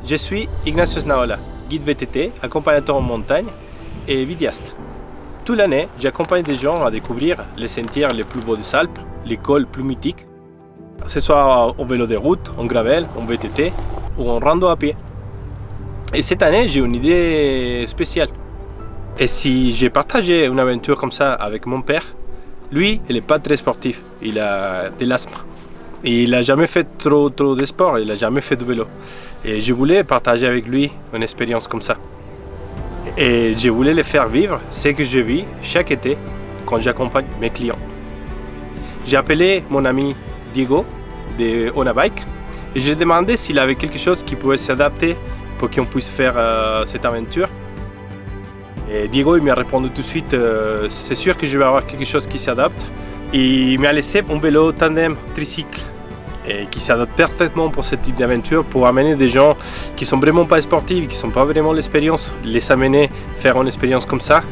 Je suis Ignatius Naola, guide VTT, accompagnateur en montagne et vidéaste. Toute l'année, j'accompagne des gens à découvrir les sentiers les plus beaux des Alpes, les cols plus mythiques, que ce soit en vélo de route, en gravel, en VTT ou en rando à pied. Et cette année, j'ai une idée spéciale. Et si j'ai partagé une aventure comme ça avec mon père, lui, il n'est pas très sportif, il a de l'asthme. Et il n'a jamais fait trop de sport, il n'a jamais fait de vélo. Et je voulais partager avec lui une expérience comme ça. Et je voulais le faire vivre ce que je vis chaque été quand j'accompagne mes clients. J'ai appelé mon ami Diego de Onabike et je lui ai demandé s'il avait quelque chose qui pouvait s'adapter pour qu'on puisse faire cette aventure. Et Diego il m'a répondu tout de suite c'est sûr que je vais avoir quelque chose qui s'adapte. Et il m'a laissé un vélo tandem tricycle et qui s'adapte parfaitement pour ce type d'aventure, pour amener des gens qui ne sont vraiment pas sportifs, qui n'ont pas vraiment l'expérience, les amener à faire une expérience comme ça,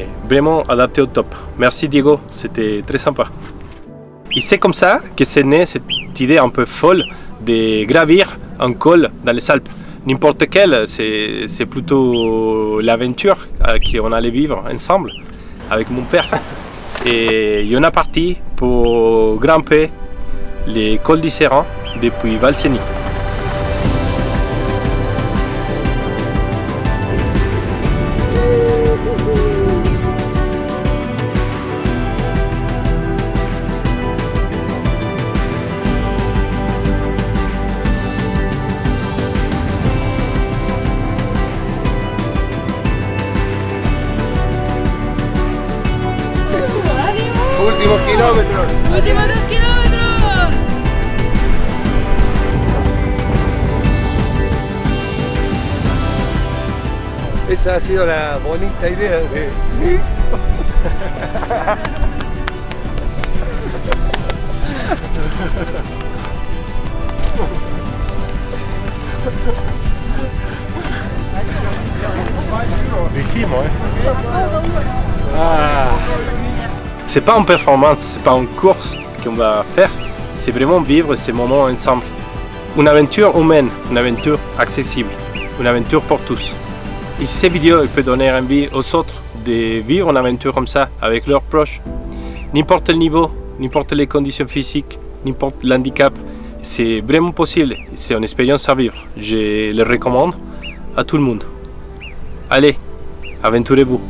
et vraiment adapté au top. Merci Diego, c'était très sympa. Et c'est comme ça que s'est née cette idée un peu folle de gravir un col dans les Alpes. N'importe quel, c'est plutôt l'aventure qu'on allait vivre ensemble avec mon père. Et il y en a parti pour grimper les cols d'Isséran depuis Valseny. Últimos kilómetros. ¡Últimos 2 kilómetros! Esa ha sido la bonita idea de... C'est pas une performance, c'est pas une course qu'on va faire, c'est vraiment vivre ces moments ensemble. Une aventure humaine, une aventure accessible, une aventure pour tous. Et si cette vidéo peut donner envie aux autres de vivre une aventure comme ça avec leurs proches, n'importe le niveau, n'importe les conditions physiques, n'importe l'handicap, c'est vraiment possible, c'est une expérience à vivre. Je le recommande à tout le monde. Allez, aventurez-vous.